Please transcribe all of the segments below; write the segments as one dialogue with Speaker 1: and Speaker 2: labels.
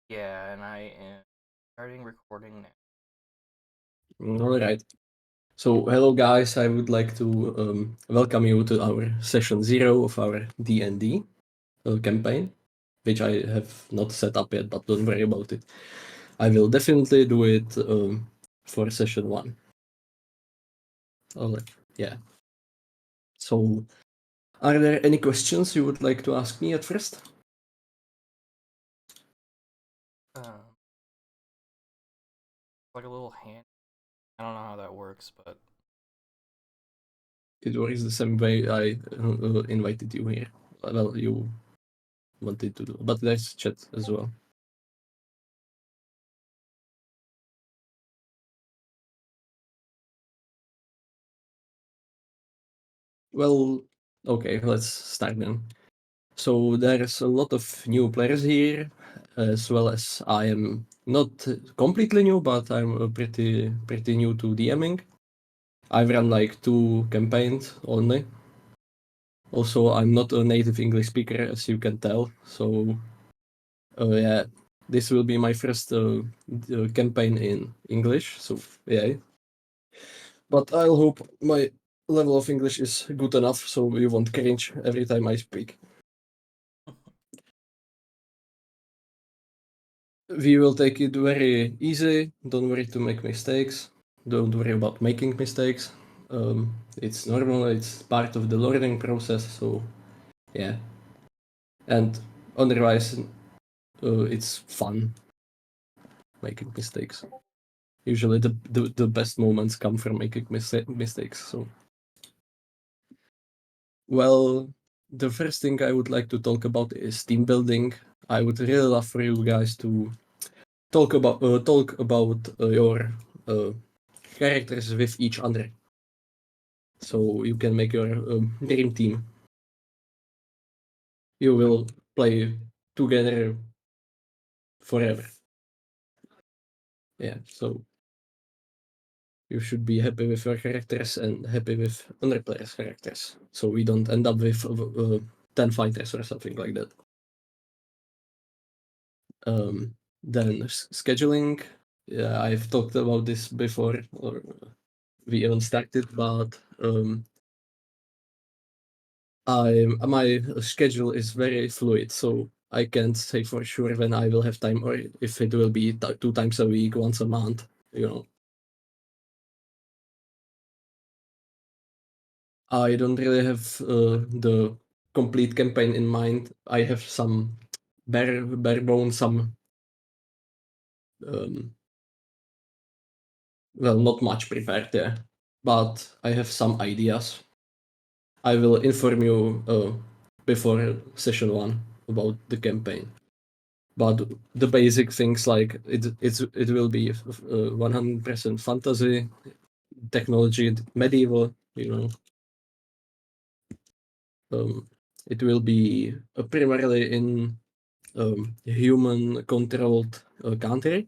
Speaker 1: Yeah, and I am starting recording now.
Speaker 2: All right. So, hello guys. I would like to welcome you to our session 0 of our DnD campaign, which I have not set up yet, but don't worry about it. I will definitely do it for session 1. All right. Yeah. So, are there any questions you would like to ask me at first?
Speaker 1: Um, like a little hand. I don't know how that works, but
Speaker 2: It works the same way I invited you here. Well, you wanted to do, but there's chat as well. Well, okay, let's start then. So there's a lot of new players here, as well as I am not completely new, but I'm pretty new to DMing. I've run like 2 campaigns only. Also, I'm not a native English speaker, as you can tell. So, yeah, this will be my first campaign in English. So, yeah. But I'll hope my level of English is good enough so you won't cringe every time I speak. We will take it very easy. Don't worry to make mistakes. Don't worry about making mistakes. It's normal. It's part of the learning process. So yeah, and otherwise, it's fun making mistakes. Usually, the best moments come from making mistakes. So well, the first thing I would like to talk about is team building. I would really love for you guys to talk about your uh, characters with each other, so you can make your dream team. You will play together forever. Yeah, so you should be happy with your characters and happy with other players' characters, so we don't end up with 10 fighters or something like that. Then scheduling. Yeah, I've talked about this before, or we even started, but my schedule is very fluid, so I can't say for sure when I will have time or if it will be 2 times a week, once a month. You know, I don't really have the complete campaign in mind. I have some bare bones, some um, well, not much prepared there, but I have some ideas. I will inform you before session 1 about the campaign. But the basic things like it will be 100% fantasy, technology, medieval. Um, it will be primarily in human controlled country,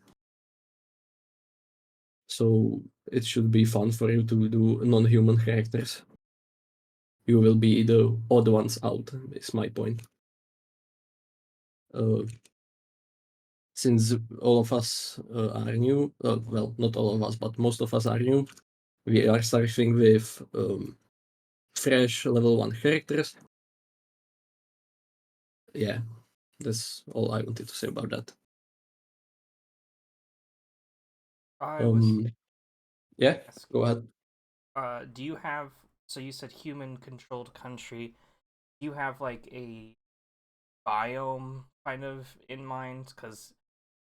Speaker 2: so it should be fun for you to do non-human characters. You will be the odd ones out, is my point. uh, since all of us are new, well, not all of us, but most of us are new, we are starting with fresh level 1 characters. Yeah, that's all I wanted to say about that.
Speaker 1: I was
Speaker 2: Um, yeah,
Speaker 1: ask.
Speaker 2: go ahead.
Speaker 1: Do you have? So you said human-controlled country. Do you have like a biome kind of in mind? Because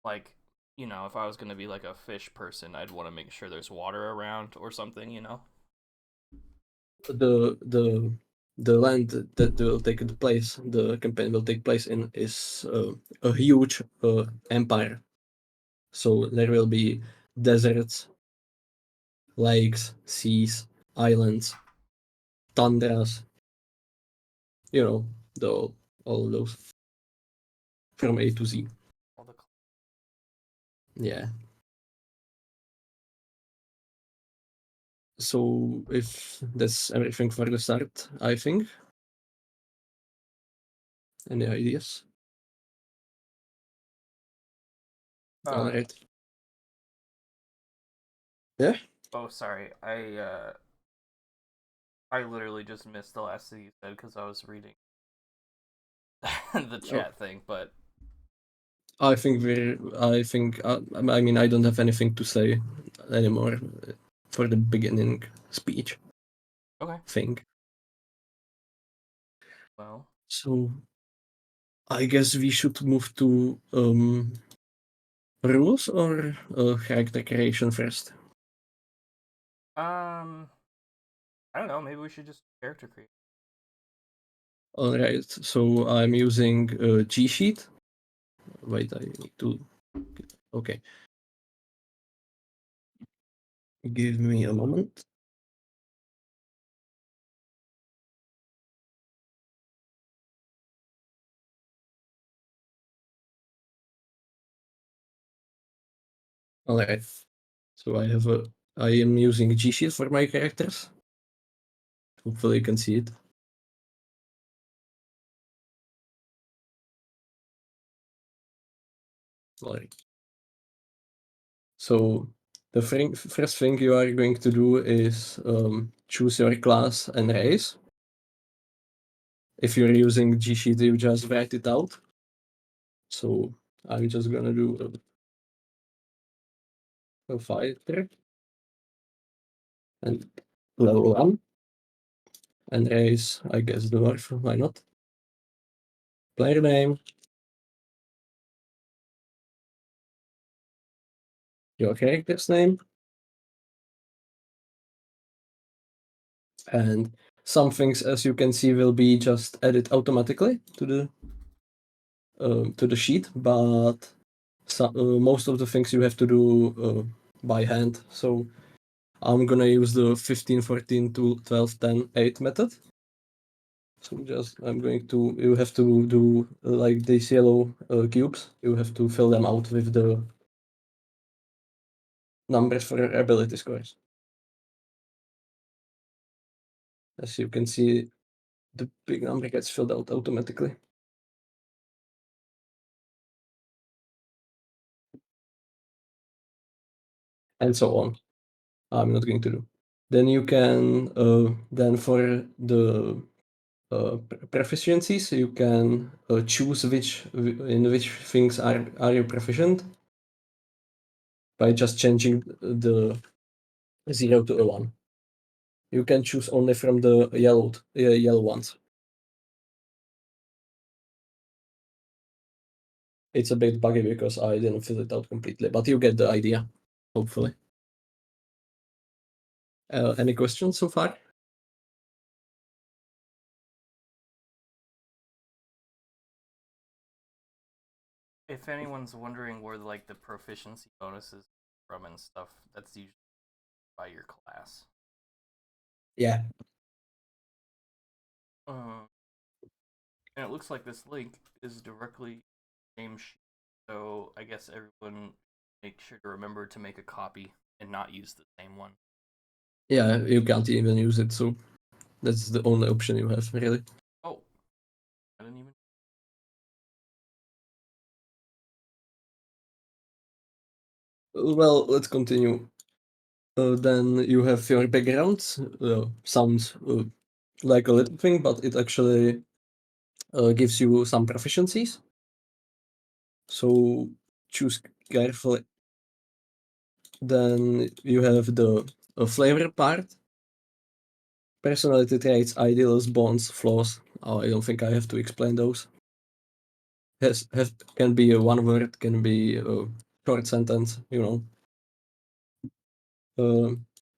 Speaker 1: like if I was gonna be like a fish person, I'd want to make sure there's water around or something.
Speaker 2: The land that will take the place, the campaign will take place in, is a huge empire. So there will be deserts, lakes, seas, islands, tundras, you know, the all of those from A to Z.
Speaker 1: All the
Speaker 2: Yeah. So if that's everything for the start, I think. Any ideas? All
Speaker 1: Uh,
Speaker 2: right. Yeah.
Speaker 1: oh, sorry. I literally just missed the last thing you said because I was reading the
Speaker 2: Oh,
Speaker 1: chat thing. But
Speaker 2: I think we're. I think. I mean, I don't have anything to say anymore for the beginning speech
Speaker 1: okay,
Speaker 2: thing.
Speaker 1: well,
Speaker 2: So I guess we should move to rules or character creation first.
Speaker 1: um, I don't know. Maybe we should just character create.
Speaker 2: All right. So I'm using G sheet. Wait, I need to. Okay, give me a moment. All right. So I have a. I am using G sheet for my characters. Hopefully you can see it. All right. So the first thing you are going to do is choose your class and race. If you're using G sheet, you just write it out. So I'm just gonna do a fighter and level 1 and race, I guess, dwarf, why not? Player name, your character's name, and some things, as you can see, will be just added automatically to the sheet, but most of the things you have to do by hand. So I'm gonna use the 15, 14, 12, 10, 8 method. So just I'm going to you have to do like these yellow cubes. You have to fill them out with the numbers for your ability scores. As you can see, the big number gets filled out automatically. And so on. I'm not going to do. Then you can then for the proficiencies, you can choose in which things are you proficient by just changing the 0 to a 1. You can choose only from the yellow ones. It's a bit buggy because I didn't fill it out completely, but you get the idea, hopefully. Any questions so far?
Speaker 1: If anyone's wondering where like the proficiency bonuses from and stuff, that's usually by your class.
Speaker 2: Yeah.
Speaker 1: Uh, and it looks like this link is directly same sheet. So I guess everyone make sure to remember to make a copy and not use the same one.
Speaker 2: Yeah, you can't even use it, so that's the only option you have, really.
Speaker 1: Oh, I didn't even.
Speaker 2: Well, let's continue. Then you have your background. Sounds like a little thing, but it actually gives you some proficiencies. So choose carefully. Then you have the flavor part. Personality traits, ideals, bonds, flaws. Oh, I don't think I have to explain those. Can be a one word, can be a short sentence, you know.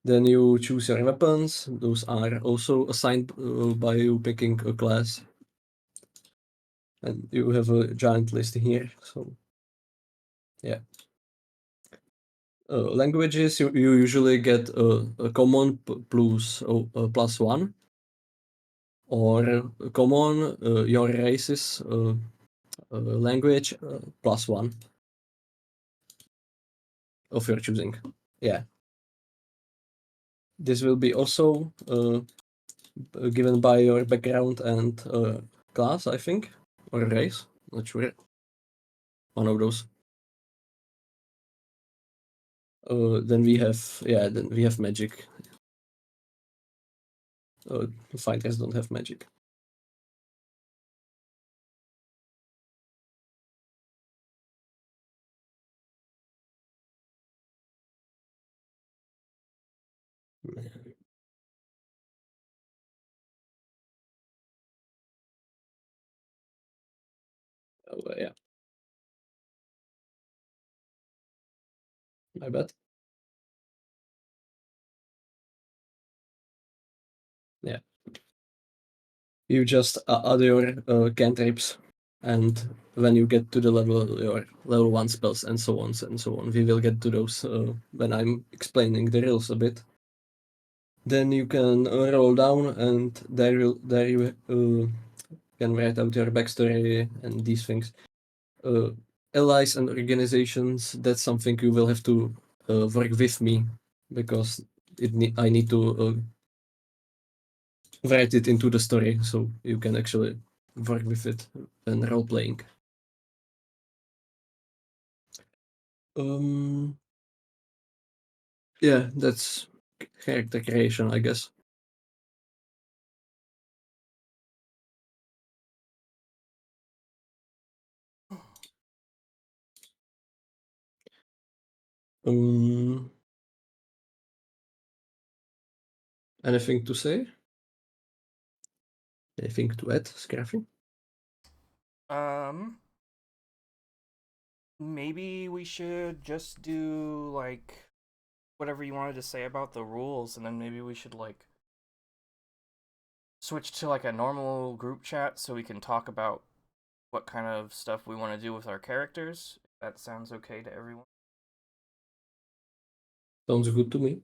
Speaker 2: Then you choose your weapons. Those are also assigned by you picking a class. And you have a giant list here. So yeah. Languages, you usually get a common plus one, or a common your race's language plus one of your choosing. Yeah. This will be also given by your background and class, I think, or race. Not sure. One of those. Then we have magic. Fighters don't have magic. Yeah, my bad. Yeah, you just add your cantrips, and when you get to the your level 1 spells and so on and so on. We will get to those when I'm explaining the rules a bit. Then you can roll down, and there you can write out your backstory and these things. Allies and organizations, that's something you will have to work with me, because I need to write it into the story so you can actually work with it and role playing. Yeah, that's character creation, I guess. Um, Anything to say? Anything to add, Scraffy?
Speaker 1: Um, maybe we should just do like whatever you wanted to say about the rules, and then maybe we should like switch to like a normal group chat so we can talk about what kind of stuff we want to do with our characters. If that sounds okay to everyone.
Speaker 2: Sounds good to me.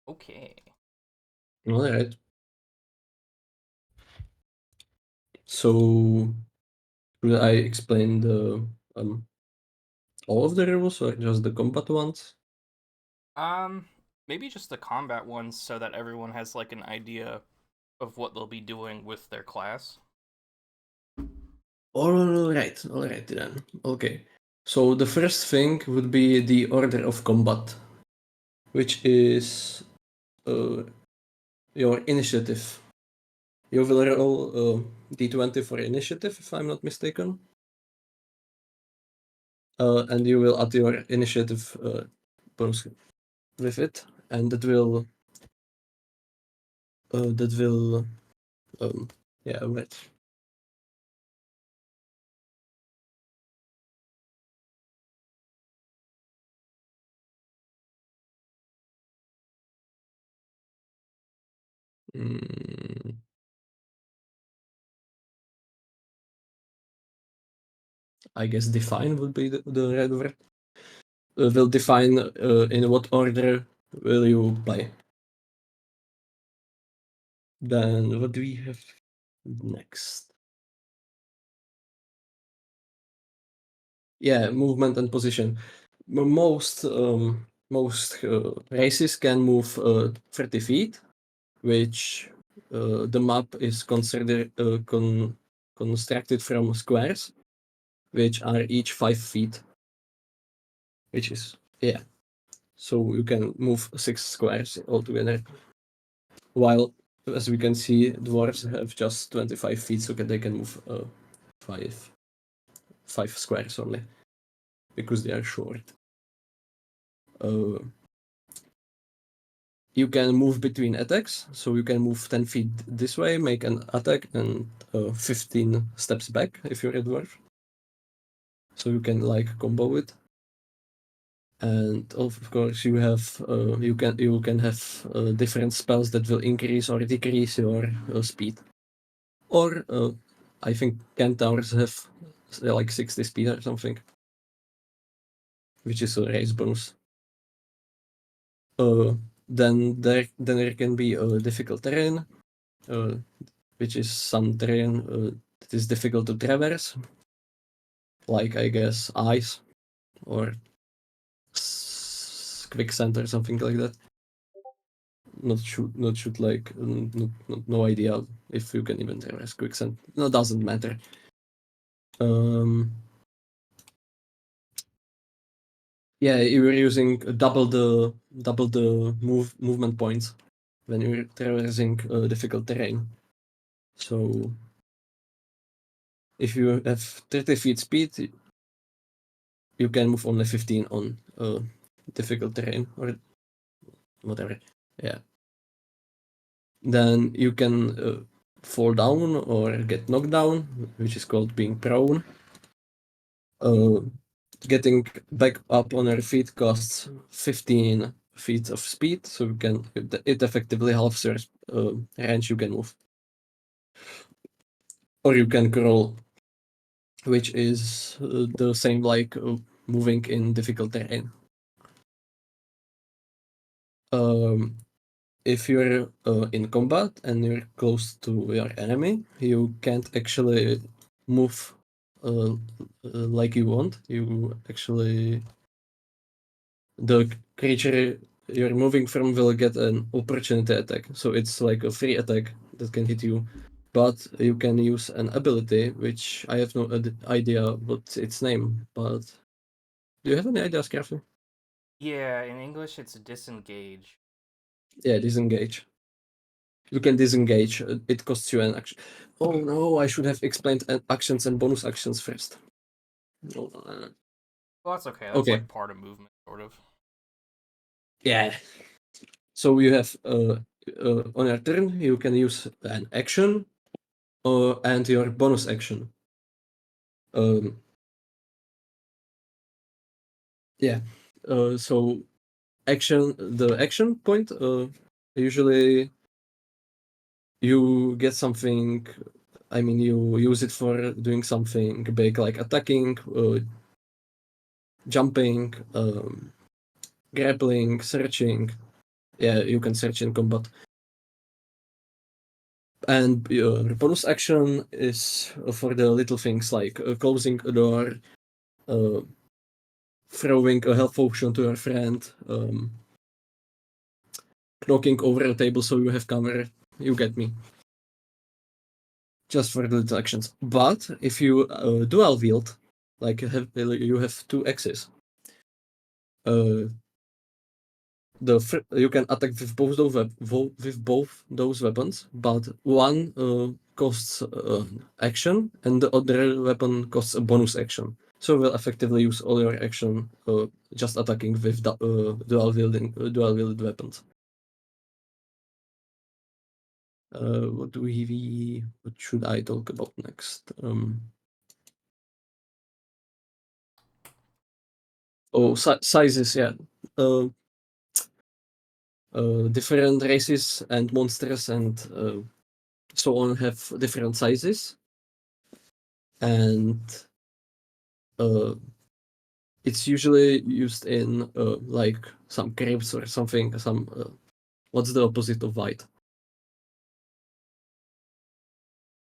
Speaker 1: Okay.
Speaker 2: All right. So, should I explain the all of the rules or just the combat ones?
Speaker 1: Um, maybe just the combat ones so that everyone has like an idea of what they'll be doing with their class.
Speaker 2: All right then. Okay. So the first thing would be the order of combat, which is uh, your initiative. You will roll d20 for initiative, if I'm not mistaken. And you will add your initiative bonus with it, and that will yeah, wait. Mm, I guess define would be the right word. Will define in what order will you play. Then what do we have next? Yeah, movement and position. Most races can move 30 feet, which the map is considered constructed from squares, which are each 5 feet, which is yeah. So you can move 6 squares altogether. While, as we can see, dwarves have just 25 feet, so they can move 5 squares only, because they are short. You can move between attacks, so you can move 10 feet this way, make an attack, and 15 steps back if you're a dwarf. So you can like combo it. And of course, you can have different spells that will increase or decrease your speed. Or I think centaurs have like 60 speed or something, which is a race bonus. Then there can be difficult terrain, which is some terrain that is difficult to traverse, like I guess ice or quicksand or something like that. Not shoot like no idea if you can even traverse quicksand. No, doesn't matter. Yeah, you were using double the movement points when you're traversing difficult terrain. So if you have 30 feet speed, you can move only 15 on difficult terrain or whatever. Yeah. Then you can fall down or get knocked down, which is called being prone. Getting back up on your feet costs 15 feet of speed, so you can it effectively halves your range you can move. Or you can crawl, which is the same like moving in difficult terrain. If you're in combat and you're close to your enemy, you can't actually move like you want. You actually, the creature you're moving from will get an opportunity attack. So it's like a free attack that can hit you. But you can use an ability, which I have no idea what its name. But do you have any idea, Scarfy?
Speaker 1: Yeah, in English it's disengage.
Speaker 2: Yeah, disengage. You can disengage. It costs you an action. Oh no, I should have explained actions and bonus actions first. Oh,
Speaker 1: Well, that's okay. That's
Speaker 2: okay.
Speaker 1: like part of movement, sort of.
Speaker 2: Yeah. So you have on your turn you can use an action and your bonus action. Um, yeah. So the action point. Usually you get something. I mean, you use it for doing something big, like attacking, jumping, grappling, searching. Yeah, you can search in combat. And your bonus action is for the little things like closing a door, uh, throwing a health potion to your friend, knocking over a table so you have cover. You get me. Just for the little actions. But if you dual wield, like you have two axes, uh, you can attack with both those weapons, but one costs action and the other weapon costs a bonus action. So we'll effectively use all your action just attacking with dual wielded weapons. What should I talk about next? Sizes, yeah. Different races and monsters and so on have different sizes, and it's usually used in like some crepes or something. What's the opposite of white?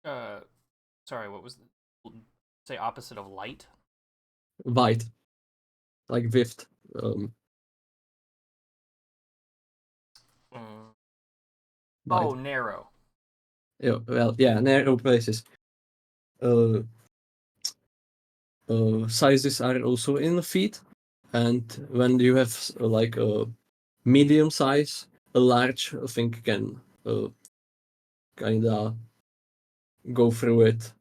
Speaker 1: Uh, sorry, what was say opposite of light?
Speaker 2: White, like vift. Um,
Speaker 1: Mm.
Speaker 2: White.
Speaker 1: Oh, narrow.
Speaker 2: Yeah, well, yeah, narrow places. Uh, Sizes are also in the feet, and when you have like a medium size, a large thing can kinda go through it.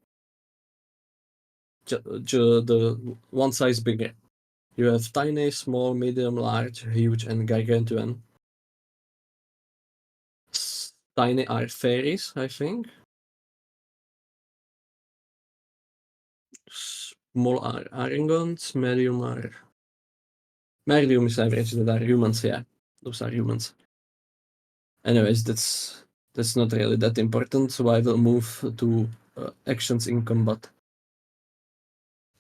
Speaker 2: The one size bigger. You have tiny, small, medium, large, huge, and gargantuan. Tiny are fairies, I think. Small are Arangons, medium is average, that are humans, yeah. Those are humans. Anyways, that's not really that important, so I will move to actions in combat.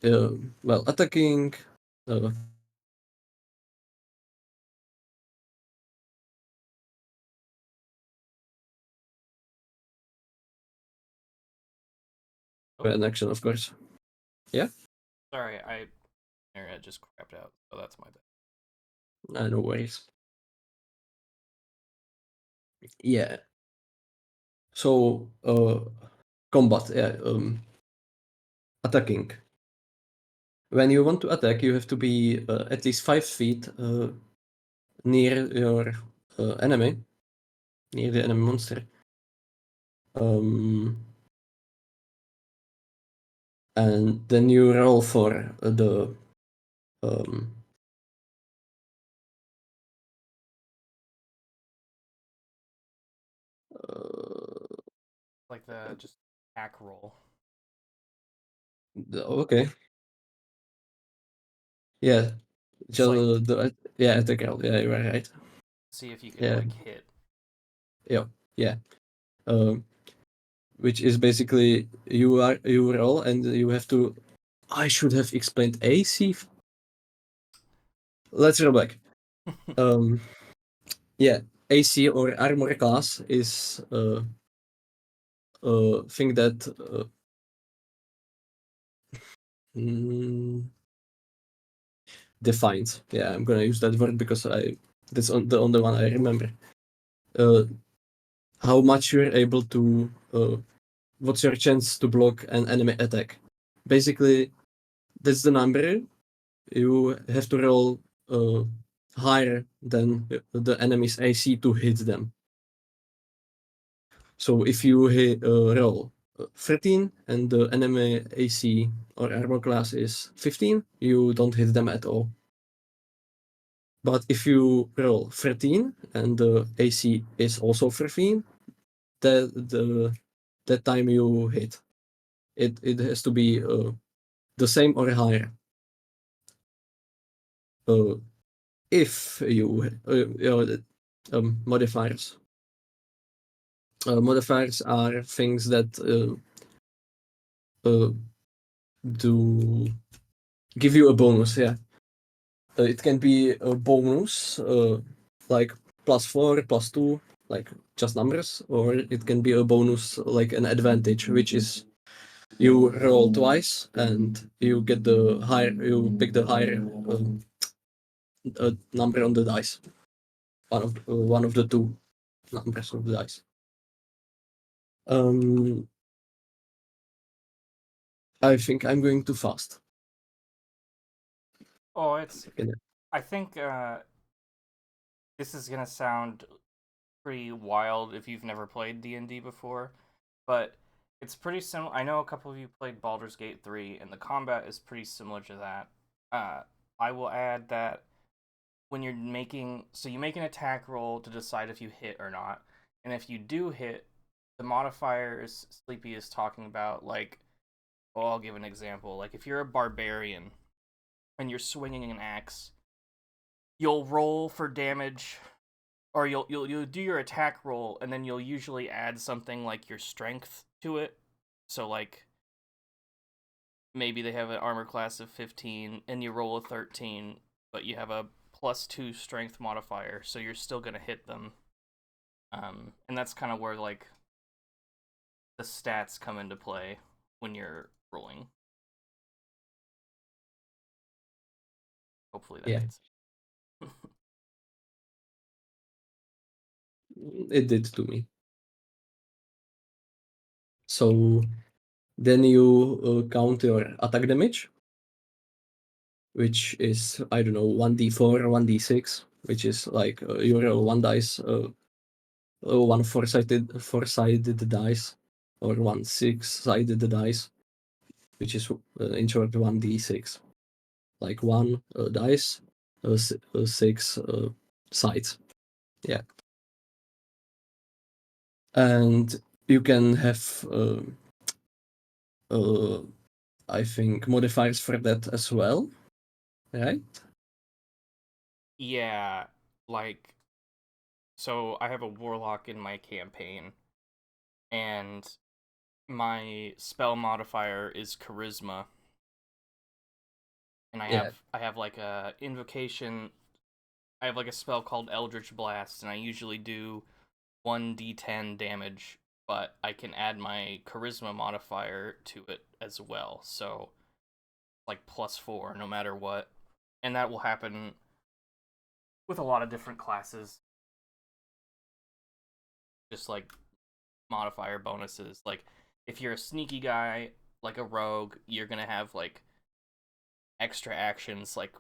Speaker 2: Well, attacking, uh,
Speaker 1: Oh,
Speaker 2: an action, of course. Yeah,
Speaker 1: sorry, I internet just crapped out. Oh, that's my bad.
Speaker 2: no, no, worries. Yeah. So combat, yeah, attacking. When you want to attack, you have to be at least 5 feet near your enemy, near the enemy monster. And then you roll for the um,
Speaker 1: Like the just attack roll.
Speaker 2: okay, yeah,
Speaker 1: It's
Speaker 2: just
Speaker 1: like
Speaker 2: yeah, attack roll. Yeah, you are right.
Speaker 1: see if you can
Speaker 2: Yeah,
Speaker 1: like hit.
Speaker 2: yeah, yeah. Um, which is basically you roll and you have to. I should have explained AC. Let's roll back. Um, yeah, AC or armor class is a thing that mm, defines. Yeah, I'm gonna use that word because that's the only one I remember. Uh, how much you're able to. What's your chance to block an enemy attack? Basically, that's the number you have to roll higher than the enemy's AC to hit them. So if you roll 13 and the enemy AC or armor class is 15, you don't hit them at all. But if you roll 13 and the AC is also 13, that time you hit. It has to be the same or higher. If modifiers. Modifiers are things that do give you a bonus. Yeah, it can be a bonus like +4, +2, like just numbers, or it can be a bonus like an advantage, which is you roll twice and you get the higher, you pick the higher number on the dice. One of the two numbers of the dice. I think I'm going too fast.
Speaker 1: Oh, it's.
Speaker 2: Yeah.
Speaker 1: I think this is gonna sound pretty wild if you've never played D&D before, but it's pretty similar. I know a couple of you played Baldur's Gate 3, and the combat is pretty similar to that. I will add that when you're making, so you make an attack roll to decide if you hit or not, and if you do hit, the modifiers Sleepy is talking about, like, well, I'll give an example. Like, if you're a barbarian and you're swinging an axe, you'll roll for damage or you'll do your attack roll and then you'll usually add something like your strength to it. So like maybe they have an armor class of 15 and you roll a 13, but you have a +2 strength modifier, so you're still going to hit them. And that's kind of where like the stats come into play when you're rolling. Hopefully that
Speaker 2: Yeah,
Speaker 1: made sense.
Speaker 2: it did to me. So then you count your attack damage, which is, I don't know, 1d4 or 1d6, which is like you roll one dice, one four-sided dice, or one six-sided dice, which is in short 1d6. Like one dice, six sides. Yeah. And you can have, I think, modifiers for that as well, right?
Speaker 1: Yeah, like so I have a warlock in my campaign and my spell modifier is charisma, and
Speaker 2: Yeah.
Speaker 1: I have like a invocation. I have like a spell called Eldritch Blast, and I usually do 1d10 damage, but I can add my charisma modifier to it as well. So like +4 no matter what, and that will happen with a lot of different classes. Just like modifier bonuses. Like if you're a sneaky guy, like a rogue, you're gonna have like extra actions like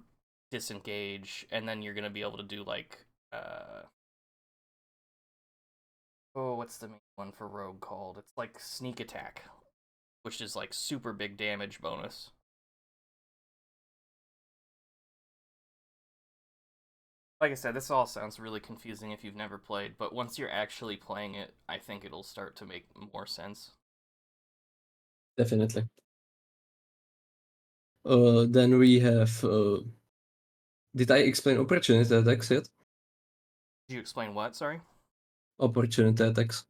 Speaker 1: disengage, and then you're gonna be able to do like oh, what's the main one for rogue called? It's like sneak attack, which is like super big damage bonus. Like I said, this all sounds really confusing if you've never played, but once you're actually playing it, I think it'll start to make more sense.
Speaker 2: Definitely. Then we have. Did I explain opportunity attacks yet?
Speaker 1: Did you explain what? Sorry.
Speaker 2: Opportunity attacks.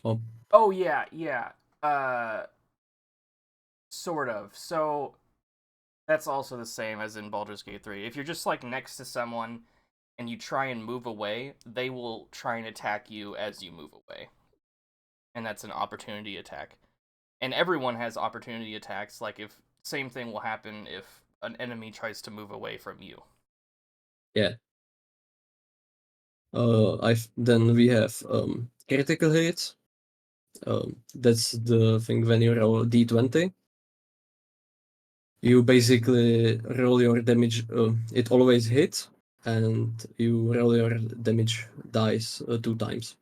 Speaker 2: Oh,
Speaker 1: Oh yeah, yeah. Uh, sort of. So that's also the same as in Baldur's Gate 3. If you're just like next to someone and you try and move away, they will try and attack you as you move away. And that's an opportunity attack. And everyone has opportunity attacks. Like if same thing will happen if an enemy tries to move away from you.
Speaker 2: yeah. Then we have critical hits. That's the thing when you roll d20. You basically roll your damage. It always hits, and you roll your damage dice 2 times,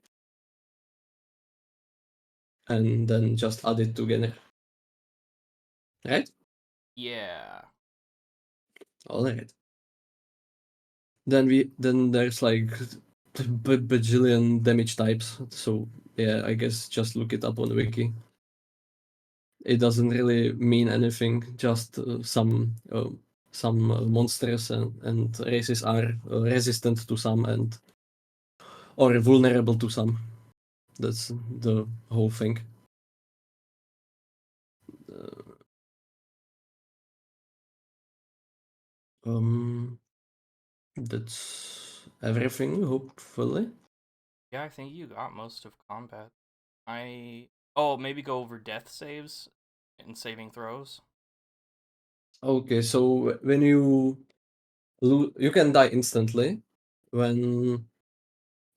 Speaker 2: and then just add it together. Right?
Speaker 1: Yeah.
Speaker 2: All right. Then there's like bajillion damage types. So yeah, I guess just look it up on the wiki. It doesn't really mean anything. Just some monsters and races are resistant to some and or vulnerable to some. That's the whole thing. Uh, um, that's everything. Hopefully.
Speaker 1: Yeah, I think you got most of combat. I oh, maybe go over death saves and saving throws.
Speaker 2: Okay, so when you can die instantly when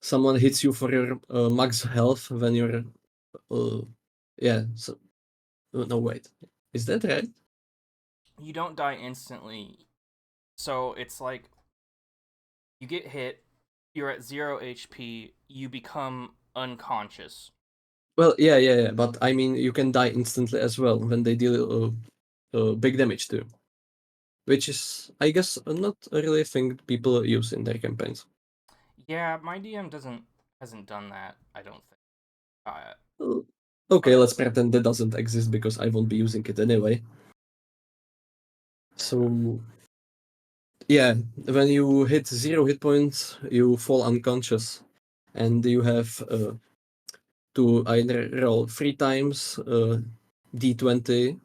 Speaker 2: someone hits you for your max health when you're yeah. So no, wait, is that right?
Speaker 1: You don't die instantly. So it's like you get hit, you're at 0 HP, you become unconscious.
Speaker 2: Well, yeah. But I mean, you can die instantly as well when they deal big damage too, which is, I guess, not really a thing people use in their campaigns.
Speaker 1: Yeah, my DM doesn't hasn't done that, I don't think. Uh,
Speaker 2: Uh, Okay,
Speaker 1: but
Speaker 2: let's pretend that doesn't exist because I won't be using it anyway.
Speaker 1: fair enough.
Speaker 2: So yeah, when you hit 0 hit points, you fall unconscious, and you have to either roll 3 times d20,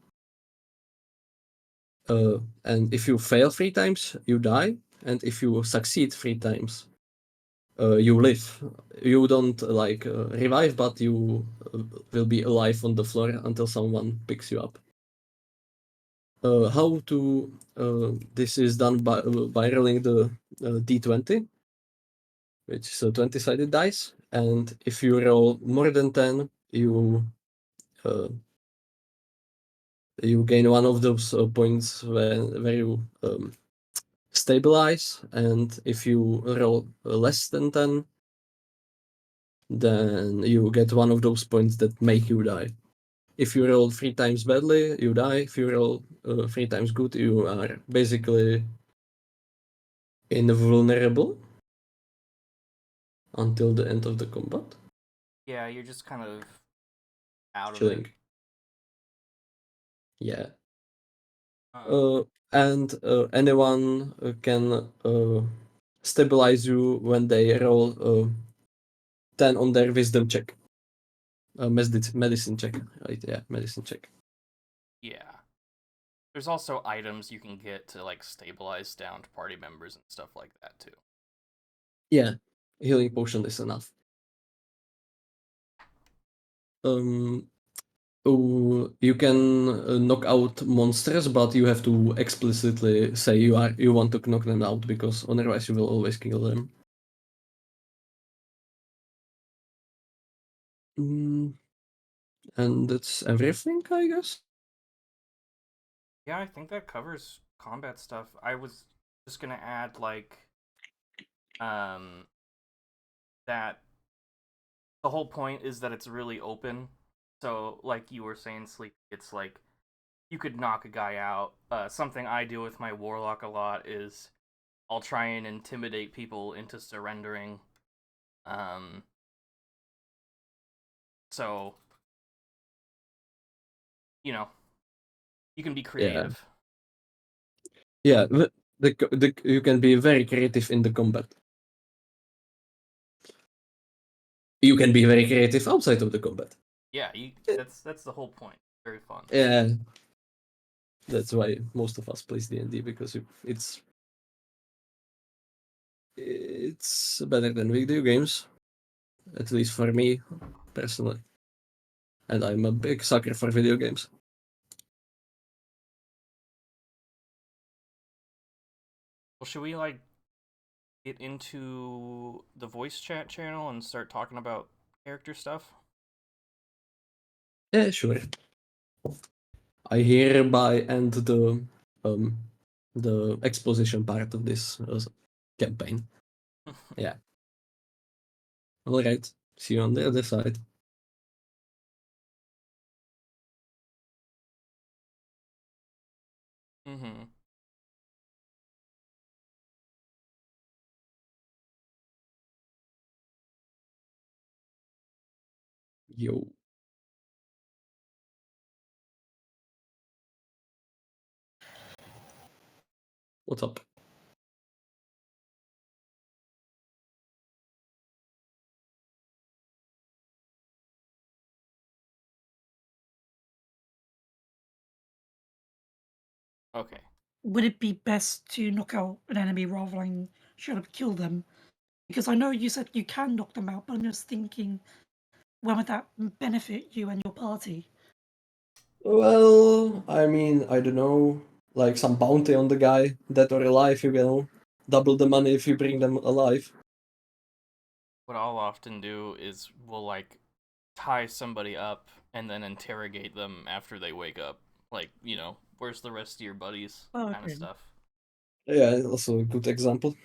Speaker 2: and if you fail 3 times, you die, and if you succeed 3 times, you live. You don't like revive, but you will be alive on the floor until someone picks you up. How to this is done by rolling the d20, which is a 20-sided dice, and if you roll more than 10, uh, you gain one of those points where you stabilize, and if you roll less than 10, then you get one of those points that make you die. If you roll 3 times badly, you die. If you roll 3 times good, you are basically invulnerable until the end of the combat.
Speaker 1: Yeah, you're just kind of out of it.
Speaker 2: Chilling. Yeah.
Speaker 1: Um,
Speaker 2: Uh, and anyone can stabilize you when they roll 10 on their wisdom check. Medicine check. Right, yeah, medicine check.
Speaker 1: yeah. There's also items you can get to like stabilize down to party members and stuff like that too.
Speaker 2: Yeah, healing potion is enough. Um, oh, you can knock out monsters, but you have to explicitly say you want to knock them out because otherwise you will always kill them. Mm, and that's everything, I guess.
Speaker 1: Yeah, I think that covers combat stuff. I was just gonna add like um that the whole point is that it's really open. So like you were saying, Sleep, it's like you could knock a guy out. Something I do with my warlock a lot is I'll try and intimidate people into surrendering. Um, so you know you can be
Speaker 2: Yeah,
Speaker 1: creative.
Speaker 2: yeah. You can be very creative in the combat. You can be very creative outside of the combat.
Speaker 1: Yeah,
Speaker 2: Eh,
Speaker 1: that's the whole point. Very fun.
Speaker 2: Yeah, that's why most of us plays D&D because it's better than video games, at least for me personally. And I'm a big sucker for video games.
Speaker 1: Well, should we like get into the voice chat channel and start talking about character stuff?
Speaker 2: Yeah, sure. I hereby end um the exposition part of this campaign. Yeah. All right. See you on the other side.
Speaker 1: Mm-hmm.
Speaker 2: Yo, what's up?
Speaker 1: Okay.
Speaker 3: Would it be best to knock out an enemy rather than trying to kill them? Because I know you said you can knock them out, but I'm just thinking, when would that benefit you and your party?
Speaker 2: Well, I mean, I don't know, like some bounty on the guy, dead or alive, you know, double the money if you bring them alive.
Speaker 1: What I'll often do is we'll like tie somebody up and then interrogate them after they wake up. Like, where's the rest of your buddies?
Speaker 3: Oh,
Speaker 1: Kind of
Speaker 3: okay.
Speaker 1: stuff.
Speaker 2: Yeah, also a good example.